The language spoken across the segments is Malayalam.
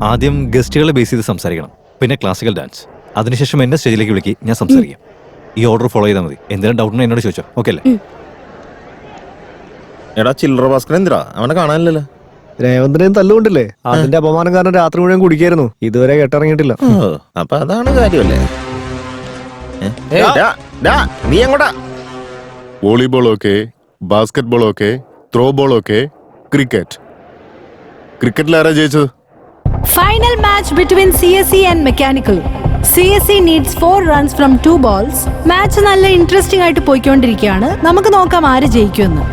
ആദ്യം ഗസ്റ്റുകളെ ബേസ് ചെയ്ത് സംസാരിക്കണം, പിന്നെ ക്ലാസിക്കൽ ഡാൻസ്, അതിനുശേഷം എന്നെ സ്റ്റേജിലേക്ക് വിളിക്കി, ഞാൻ സംസാരിക്കാം. ഈ ഓർഡർ ഫോളോ ചെയ്താൽ മതി. എന്തെങ്കിലും ഡൗട്ട് എന്നോട് ചോദിച്ചോ. ഓക്കെ അല്ലേ? എടാ ചില്ലറ ഭാസ്കരൻ എന്തിനാ അവനെ കാണാനില്ലല്ലോ? രേവന്തിനെയും തല്ലുകൊണ്ടില്ലേ, അതിന്റെ അപമാനം കാരണം രാത്രി മുഴുവൻ കുടിക്കായിരുന്നു, ഇതുവരെ കേട്ടിറങ്ങിയിട്ടില്ല. അപ്പൊ അതാണ് കാര്യമല്ലേ? നീ എങ്ങോട്ടാ? Volleyball okay, basketball okay, throw ball okay, cricket. ക്രിക്കറ്റിൽ ആരാ ജയിച്ചത്? Final match between CSE and Mechanical. CSE needs 4 runs from 2 balls. Match നല്ല ഇൻട്രസ്റ്റിംഗ് ആയിട്ട് പോയിക്കൊണ്ടിരിക്കുകയാണ്. നമുക്ക് നോക്കാം ആര് ജയിക്കുമെന്ന്.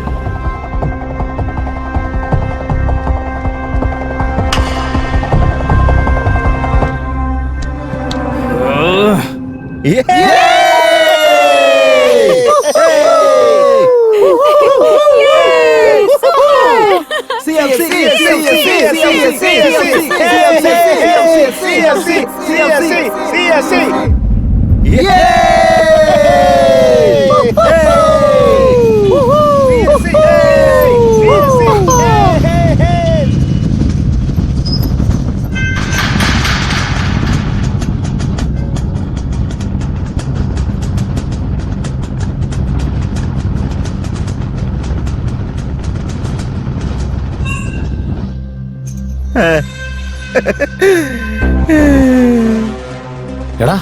എടാ,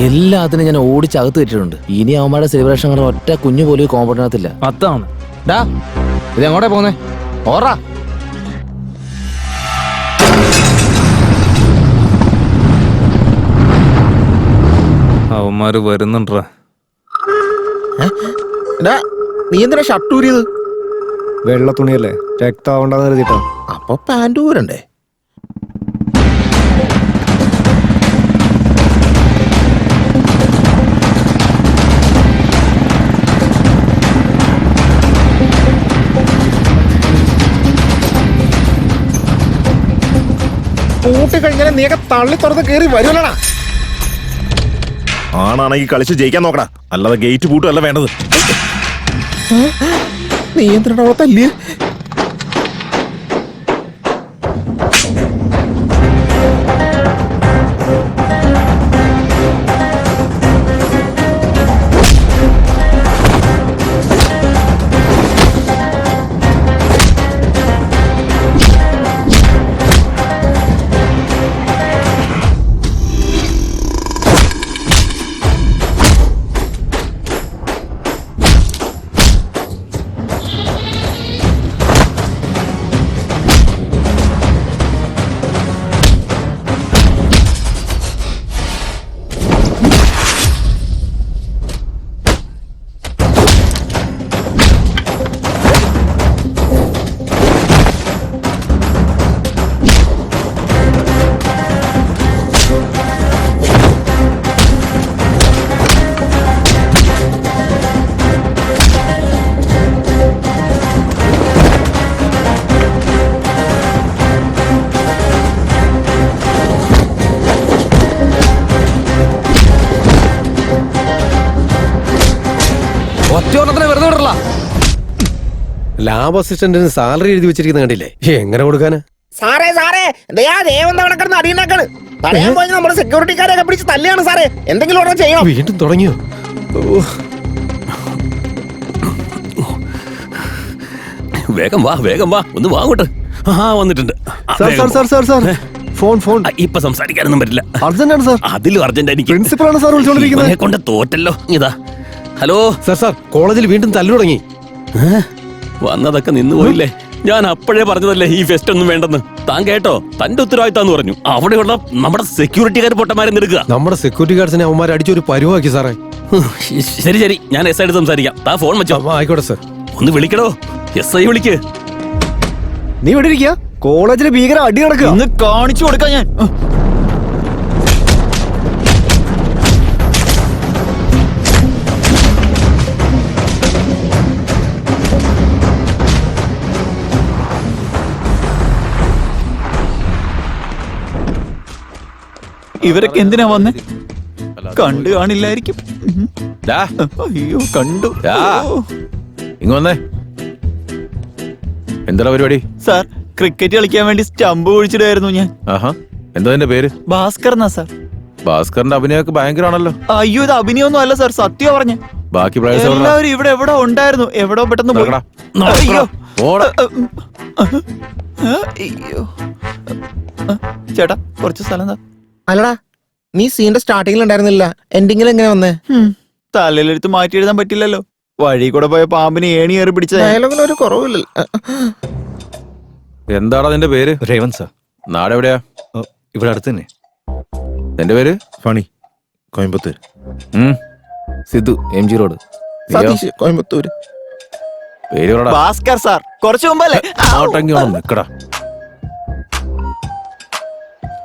എല്ലാത്തിനും ഞാൻ ഓടിച്ചകത്ത് വെച്ചിട്ടുണ്ട്. ഇനി അവന്മാരുടെ സെലിബ്രേഷൻ കണ്ട ഒറ്റ കുഞ്ഞു പോലും കോമ്പറ്റിനകത്തില്ല. 10 ഡാ, ഇത് എങ്ങോട്ടാ പോന്നേ? ഓറാ. അവന്മാര് വരുന്നുണ്ടാ. നീ എന്തിനാ ഷർട്ട് ഊരിയത്? വെള്ള തുണിയല്ലേ, രക്താവണ്ടെന്ന് കരുതിട്ടാ. അപ്പൊ പാൻറ് ഊരണ്ടേ? കൂട്ടി കഴിഞ്ഞാൽ നീയൊക്കെ തള്ളി തുറന്ന് കയറി വരുമല്ലടാ. ആണാണെങ്കിൽ കളിച്ച് ജയിക്കാൻ നോക്കടാ, അല്ലാതെ ഗേറ്റ് പൂട്ടുമല്ല വേണ്ടത്. നീ എന്തിനാ അവിടെ തല്ലിയ? ലാബ് അസിസ്റ്റന്റിന് സാലറി എഴുതി വെച്ചിരിക്കുന്ന കണ്ടില്ലേ? എങ്ങനെ കൊടുക്കാന്? സാറേ അടിയുണ്ടാക്കാണ്. തടയാൻ പോയി നമ്മുടെ സെക്യൂരിറ്റിക്കാരെയൊക്കെ പിടിച്ച് തല്ലിയാണ് സാറേ. എന്തെങ്കിലും ഉടനെ ചെയ്യണം. വീണ്ടും തുടങ്ങിയോ? വേഗം വാ, ഒന്ന് വാങ്ങോട്ട്. വന്നിട്ടുണ്ട്. ഫോൺ ഇപ്പൊ സംസാരിക്കാനൊന്നും പറ്റില്ല, അർജന്റാണ് സാർ. അതിലും അർജന്റ് എനിക്ക്. പ്രിൻസിപ്പളാണ് സാർ വിളിച്ചോണ്ടിരിക്കുന്നത്. കൊണ്ട് തോറ്റല്ലോ. ഇതാ ഹലോ സാർ, കോളേജിൽ വീണ്ടും തല്ലു തുടങ്ങി. വന്നതൊക്കെ നിന്ന് പോയില്ലേ? ഞാൻ അപ്പോഴേ പറഞ്ഞതല്ലേ ഈ ഫെസ്റ്റ് ഒന്നും വേണ്ടെന്ന്. താൻ കേട്ടോ? തന്റെ ഉത്തരവാദിത്താന്ന് പറഞ്ഞു. അവിടെയുള്ള നമ്മുടെ സെക്യൂരിറ്റിക്കാർ പൊട്ടന്മാരെ നിൽക്കുക. നമ്മുടെ സെക്യൂരിറ്റി ഗാർഡ്സിനെ അവന്മാർ അടിച്ചൊരു പരുവാക്കി സാറേ. ശരി, ഞാൻ എസ് ആയിട്ട് സംസാരിക്കാം. താൻ ഫോൺ വെച്ചോ. ആയിക്കോട്ടെ സാർ. ഒന്ന് വിളിക്കടോ, SI വിളിക്ക്. നീ ഇവിടെ ഇരിക്കുക, കോളേജിലെ ഭീകര അടി നടക്കുക. ഇന്ന് കാണിച്ചു കൊടുക്കാം ഞാൻ. ഇവരൊക്കെ എന്തിനാ വന്നേ? കണ്ടു കാണില്ലായിരിക്കും. അയ്യോ കണ്ടു. ഇങ്ങ് വന്നേ. എന്താ പരിപാടി? സാർ, ക്രിക്കറ്റ് കളിക്കാൻ വേണ്ടി സ്റ്റമ്പ് കുഴിച്ചിടായിരുന്നു ഞാൻ. ആഹാ, എന്താ എന്റെ പേര്? ഭാസ്കർ എന്നാ സാർ. ഭാസ്കറിന്റെ അഭിനയൊക്കെ ഭയങ്കരാണല്ലോ. അയ്യോ, ഇത് അഭിനയൊന്നും അല്ല സാർ, സത്യം പറഞ്ഞ. ബാക്കി പ്ലേയേഴ്സ് എല്ലാവരും ഇവിടെ എവിടെ ഉണ്ടായിരുന്നു, എവിടോ പെട്ടെന്ന് പോയി. അയ്യോ അയ്യോ. ചേട്ടാ കുറച്ച് സ്ഥലം താ. അല്ലടാ, നീ സീന്റെ സ്റ്റാർട്ടിങ്ങിൽ ഉണ്ടായിരുന്നില്ല, എൻഡിങ്ങിൽ എങ്ങനെ വന്നേ? തലയിലെടുത്ത് മാറ്റി എഴുതാൻ പറ്റില്ലല്ലോ. വഴി കൂടെ പോയ പാമ്പിന് ഏണി കയറി പിടിച്ചത്. ഡയലോഗിന് ഒരു കുറവില്ല. എന്താടാ നിന്റെ പേര്? രേവൻ സാർ. നാടെവിടെയാ? ഇവിടെ അടുത്ത് തന്നെ. എന്റെ പേര് ഫണി, കോയമ്പത്തൂർ. Sidhu, MG road. സതീഷ്, കോയമ്പത്തൂര്. പേര് പറടാ. ഭാസ്കർ സാർ. കുറച്ചു മുമ്പല്ലേ? അങ്ങോട്ടെങ്കി വേണം നിക്കടാ.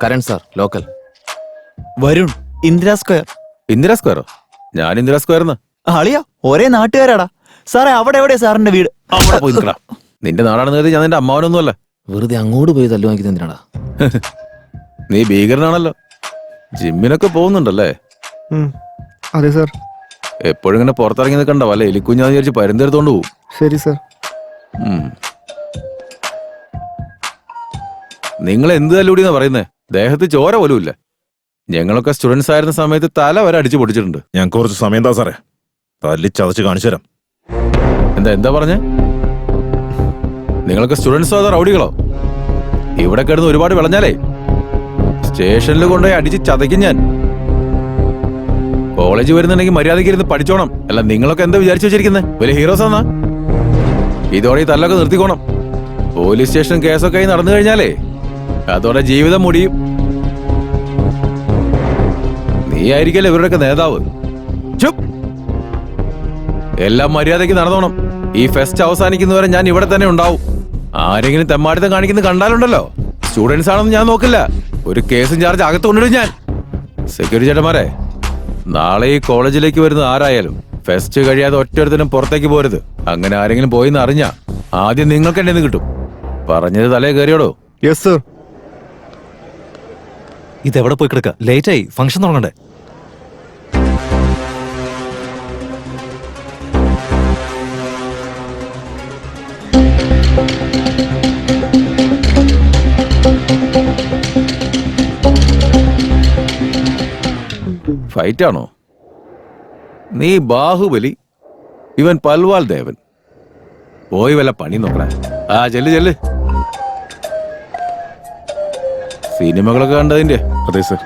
Karan sir, local. Varun, Indira square. Indira സ്ക്വയറോ? ഞാൻ ഇന്ദിരാ സ്ക്വയർന്ന്. ആളിയാ, ഒരേ നാട്ടുകാരാടാ. സാറേ അവിടെ എവിടെയാ സാറിന്റെ വീട്? അവിടെ പോയി നിക്കടാ. നിന്റെ നാടാണെന്ന് കരുതി ഞാൻ നിന്റെ അമ്മാവനൊന്നുമല്ല. വെറുതെ അങ്ങോട്ട് പോയി തല്ലു വാങ്ങിക്കുന്നത് എന്തിനാടാ? നീ ഭീകരനാണല്ലോ. ജിമ്മിനൊക്കെ പോകുന്നുണ്ടല്ലേ? അതെ സാർ. എപ്പോഴും ഇങ്ങനെ പുറത്തിറങ്ങി നിൽക്കണ്ട, വല്ല എലിക്കുഞ്ഞാന്ന് വിചാരിച്ച് പരുന്തെടുത്തോണ്ട് പോവും. ശരി സാർ. നിങ്ങൾ എന്ത് തല്ലൂടിന്നാ പറയുന്നേ? ദേഹത്ത് ചോര പോലും ഇല്ല. ഞങ്ങളൊക്കെ സ്റ്റുഡൻസ് ആയിരുന്ന സമയത്ത് തല വരെ അടിച്ചു പൊടിച്ചിട്ടുണ്ട്. ഞങ്ങൾക്ക് കുറച്ച് സമയം താ സാറേ, തല്ലി ചതച്ച് കാണിച്ചു തരാം. എന്താ പറഞ്ഞേ? നിങ്ങളൊക്കെ സ്റ്റുഡൻസോ അതോ റൗഡികളോ? ഇവിടെ കിടന്ന് ഒരുപാട് വിളഞ്ഞാലേ സ്റ്റേഷനിൽ കൊണ്ടുപോയി അടിച്ച് ചതയ്ക്കും ഞാൻ. കോളേജ് വരുന്നുണ്ടെങ്കിൽ മര്യാദയ്ക്ക് ഇരുന്ന് പഠിച്ചോണം. അല്ല നിങ്ങളൊക്കെ എന്താ വിചാരിച്ചു വെച്ചിരിക്കുന്നത്? വലിയ ഹീറോസ് ആന്നാ? ഇതോടെ ഈ തല്ലൊക്കെ നിർത്തിക്കോണം. പോലീസ് സ്റ്റേഷൻ കേസൊക്കെ ആയി നടന്നു കഴിഞ്ഞാലേ അതോടെ ജീവിതം മുടിയും. നീ ആയിരിക്കല്ലേ ഇവരുടെയൊക്കെ നേതാവ്. ചുപ്. എല്ലാം മര്യാദയ്ക്ക് നടന്നോണം. ഈ ഫെസ്റ്റ് അവസാനിക്കുന്നവരെ ഞാൻ ഇവിടെ തന്നെ ഉണ്ടാവും. ആരെങ്കിലും തെമ്മാടിത്തം കാണിക്കുന്നത് കണ്ടാലുണ്ടല്ലോ, സ്റ്റുഡൻസ് ആണെന്ന് ഞാൻ നോക്കില്ല, ഒരു കേസും ചാർജ് അകത്ത് കൊണ്ടിടും ഞാൻ. സെക്യൂരിറ്റി ചേട്ടന്മാരെ, നാളെ ഈ കോളേജിലേക്ക് വരുന്ന ആരായാലും ഫെസ്റ്റ് കഴിയാതെ ഒറ്റൊരുത്തനും പുറത്തേക്ക് പോരുത്. അങ്ങനെ ആരെങ്കിലും പോയിന്ന് അറിഞ്ഞാ ആദ്യം നിങ്ങൾക്ക് എന്നെ കിട്ടും. പറഞ്ഞത് തലേ കയറിയോടോ? Yes sir. ഇതെവിടെ പോയി കിടക്ക? ലേറ്റായി, ഫംഗ്ഷൻ തുടങ്ങണ്ടേ? ഫൈറ്റാണോ? നീ ബാഹുബലി, ഇവൻ പൽവാൽ ദേവൻ. പോയി വല്ല പണി നോക്കണേ. ആ ചെല്ല് ചെല്ല്. സിനിമകളൊക്കെ കണ്ടതിന്റെ? അതെ സർ.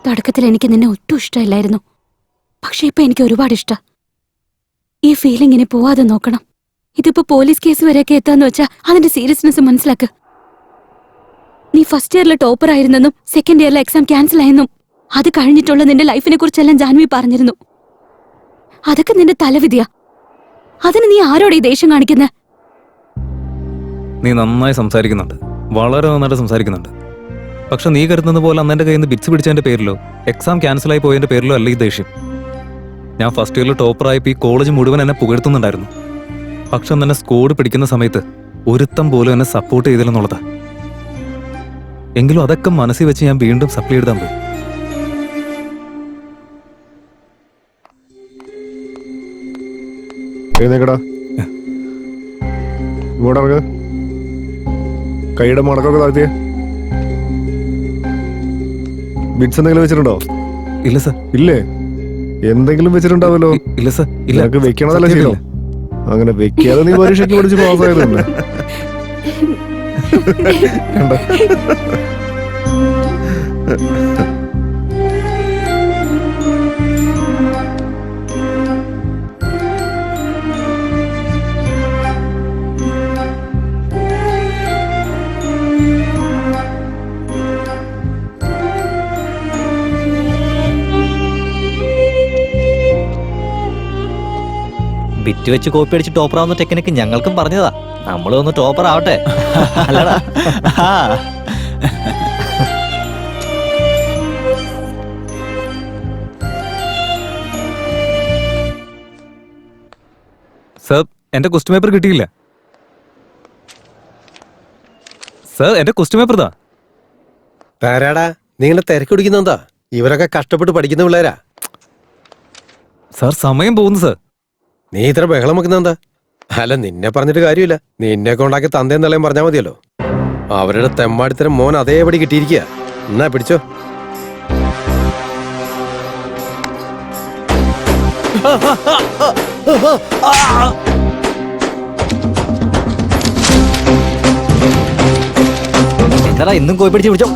തുടക്കത്തിൽ എനിക്ക് നിന്നെ ഒട്ടും ഇഷ്ടമില്ലായിരുന്നു, പക്ഷെ ഇപ്പൊ എനിക്ക് ഒരുപാട് ഇഷ്ടം. ഈ ഫീലിംഗിനെ പോവാതെ നോക്കണം. ഇതിപ്പോ പോലീസ് കേസ് വരെയൊക്കെ എത്താന്ന് വെച്ചാ അതിന്റെ സീരിയസ്നെസ് മനസ്സിലാക്ക്. നീ ഫസ്റ്റ് ഇയറിലെ ടോപ്പർ ആയിരുന്നെന്നും സെക്കൻഡ് ഇയറിലെ എക്സാം ക്യാൻസൽ ആയെന്നും അത് കഴിഞ്ഞിട്ടുള്ള നിന്റെ ലൈഫിനെ കുറിച്ചെല്ലാം ജാൻവി പറഞ്ഞിരുന്നു. അതൊക്കെ നിന്റെ തലവിധിയാ. അതിന് നീ ആരോടെ ഈ ദേഷ്യം കാണിക്കുന്നത്? നീ നന്നായി സംസാരിക്കുന്നുണ്ട്, വളരെ നന്നായിട്ട് സംസാരിക്കുന്നുണ്ട്. പക്ഷെ നീ കരുതുന്നത് പോലെ അന്ന് എൻ്റെ കയ്യിൽ നിന്ന് ബിറ്റ്സ് പിടിച്ചതിന്റെ പേരിലോ എക്സാം ക്യാൻസലായി പോയതിന്റെ പേരിലോ അല്ല ഈ ദേഷ്യം. ഞാൻ ഫസ്റ്റ് ഇയറിൽ ടോപ്പറായപ്പോൾ ഈ കോളേജ് മുഴുവൻ എന്നെ പുകഴ്ത്തുന്നുണ്ടായിരുന്നു. പക്ഷെ അന്ന് എന്നെ സ്കോഡ് പിടിക്കുന്ന സമയത്ത് ഒരുത്തം പോലും എന്നെ സപ്പോർട്ട് ചെയ്തില്ലെന്നുള്ളതാ. എങ്കിലും അതൊക്കെ മനസ്സിൽ വെച്ച് ഞാൻ വീണ്ടും സപ്ലൈ എഴുതാൻ പോയി. എഴുന്നേക്കടാ, ഇങ്ങോട്ട് ഇറങ്ങ്. കൈയുടെ മടക്കൊക്കെ താഴ്ത്തിയേ. ബിറ്റ്സ് എന്തെങ്കിലും വെച്ചിട്ടുണ്ടോ? ഇല്ല സർ. ഇല്ലേ? എന്തെങ്കിലും വെച്ചിട്ടുണ്ടാവല്ലോ. ഇല്ല സർ. ഇല്ല. നിനക്ക് വെക്കണതല്ല ശീലം. അങ്ങനെ വെക്കാതെ നീ പരീക്ഷയ്ക്ക് പഠിച്ച് പാസ്സായതല്ലേ? ബിറ്റ് വെച്ച് കോപ്പി അടിച്ച് ടോപ്പർ ആവുന്ന ടെക്നിക്ക് ഞങ്ങൾക്കും പറഞ്ഞതാ. നമ്മളും ഒന്ന് ടോപ്പർ ആവട്ടെ. അല്ലടാ? സർ എന്റെ ക്വസ്റ്റ്യൻ പേപ്പർ കിട്ടിയില്ല. സർ എന്റെ ക്വസ്റ്റ്യൻ പേപ്പർ ഇതാ. താരാടാ നീ ഇങ്ങനെ തിരക്ക് പിടിക്കുന്നെന്താ? ഇവരൊക്കെ കഷ്ടപ്പെട്ട് പഠിക്കുന്ന പിള്ളേരാ. സർ സമയം പോകുന്നു സർ. നീ ഇത്ര ബഹളം വെക്കുന്നെന്താ? അല്ല നിന്നെ പറഞ്ഞിട്ട് കാര്യമില്ല. നിന്നെ കൊണ്ടാക്കി തന്തേം തള്ളയും പറഞ്ഞാൽ മതിയല്ലോ. അവരുടെ തെമ്മാടിത്തരം മോൻ അതേപടി കിട്ടിയിരിക്കുക. എന്നാ പിടിച്ചോ. എന്താടാ ഇന്നും കോയി പിടിച്ച് പിടിച്ചോ.